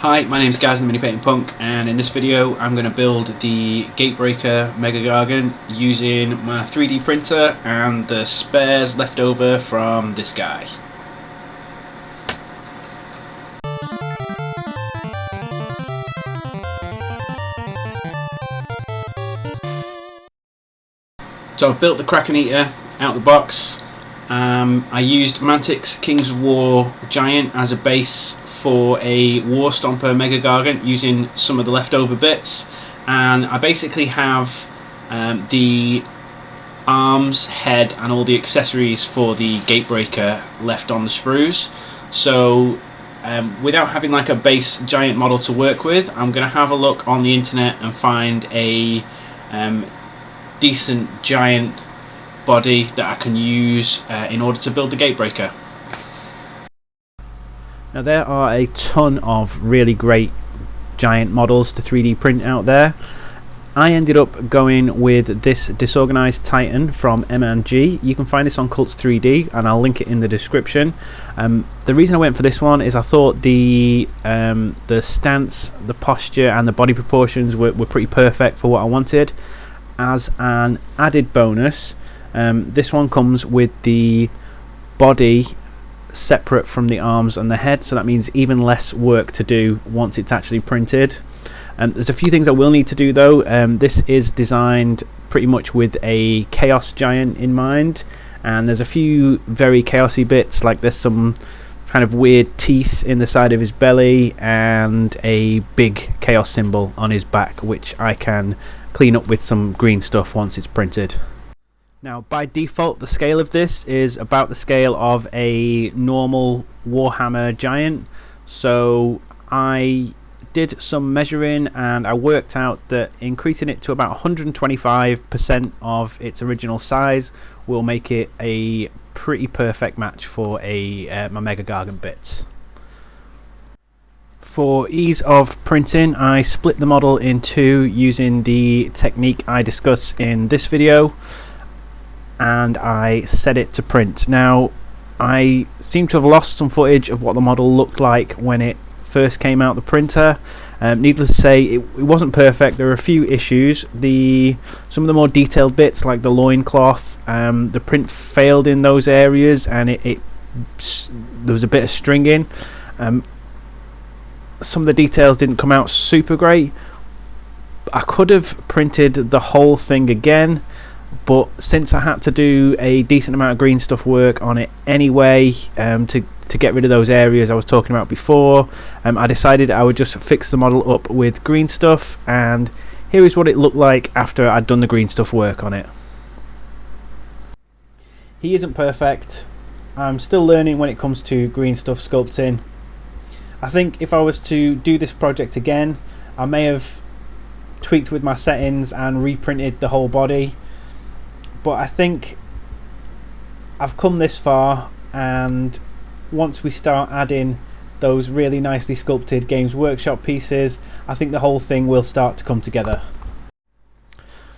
Hi, my name is Gaz, the Mini Painting Punk, and in this video I'm going to build the Gatebreaker Mega-Gargant using my 3D printer and the spares left over from this guy. So I've built the Kraken Eater out the box. I used Mantic Giant as a base for a War Stomper Mega-Gargant using some of the leftover bits, and I basically have the arms, head and all the accessories for the Gatebreaker left on the sprues. So without having like a base giant model to work with, I'm going to have a look on the internet and find a decent giant body that I can use in order to build the Gatebreaker. Now there are a ton of really great giant models to 3D print out there. I ended up going with this Disorganized Titan from EmanG. You can find this on Cults 3D and I'll link it in the description. The reason I went for this one is I thought the stance, the posture and the body proportions were pretty perfect for what I wanted. As an added bonus, this one comes with the body separate from the arms and the head, so that means even less work to do once it's actually printed. There's a few things I will need to do though. This is designed pretty much with a Chaos Giant in mind, and there's a few very chaosy bits, like there's some kind of weird teeth in the side of his belly and a big chaos symbol on his back, which I can clean up with some green stuff once it's printed. Now by default the scale of this is about the scale of a normal Warhammer giant, so I did some measuring and I worked out that increasing it to about 125% of its original size will make it a pretty perfect match for my Mega-Gargant bits. For ease of printing, I split the model in two using the technique I discuss in this video, and I set it to print. Now I seem to have lost some footage of what the model looked like when it first came out the printer. Needless to say, it wasn't perfect. There were a few issues. Some of the more detailed bits like the loincloth, the print failed in those areas and there was a bit of stringing. Some of the details didn't come out super great. I could have printed the whole thing again, but since I had to do a decent amount of green stuff work on it anyway, to get rid of those areas I was talking about before, I decided I would just fix the model up with green stuff, and here is what it looked like after I'd done the green stuff work on it. He isn't perfect. I'm still learning when it comes to green stuff sculpting. I think if I was to do this project again, I may have tweaked with my settings and reprinted the whole body, but I think I've come this far, and once we start adding those really nicely sculpted Games Workshop pieces, I think the whole thing will start to come together.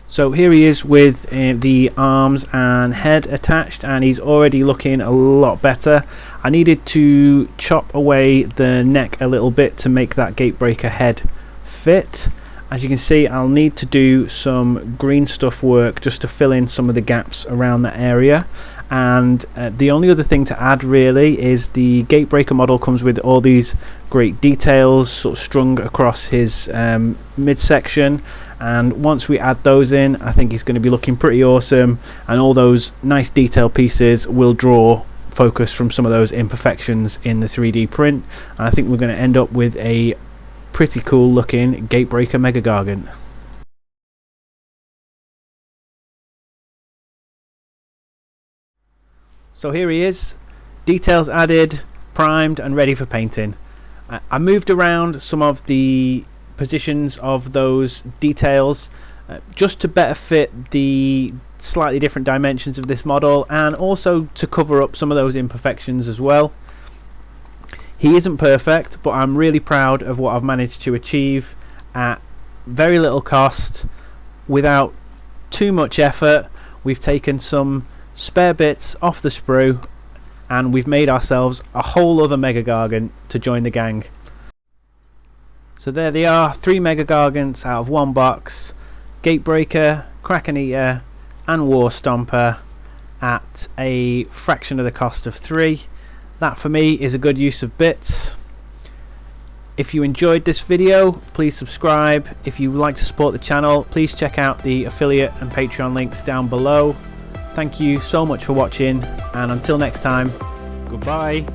So here he is with the arms and head attached, and he's already looking a lot better. I needed to chop away the neck a little bit to make that Gatebreaker head fit. As you can see, I'll need to do some green stuff work just to fill in some of the gaps around that area. And the only other thing to add really is the Gatebreaker model comes with all these great details sort of strung across his midsection, and once we add those in, I think he's going to be looking pretty awesome, and all those nice detail pieces will draw focus from some of those imperfections in the 3D print, and I think we're going to end up with a pretty cool looking Gatebreaker Mega-Gargant. So here he is, details added, primed and ready for painting. I moved around some of the positions of those details just to better fit the slightly different dimensions of this model, and also to cover up some of those imperfections as well. He isn't perfect, but I'm really proud of what I've managed to achieve at very little cost, without too much effort. We've taken some spare bits off the sprue and we've made ourselves a whole other Mega-Gargant to join the gang. So there they are, 3 Mega-Gargants out of one box. Gatebreaker, Kraken Eater and War Stomper at a fraction of the cost of 3. That for me is a good use of bits. If you enjoyed this video, please subscribe. If you would like to support the channel, please check out the affiliate and Patreon links down below. Thank you so much for watching, and until next time, goodbye.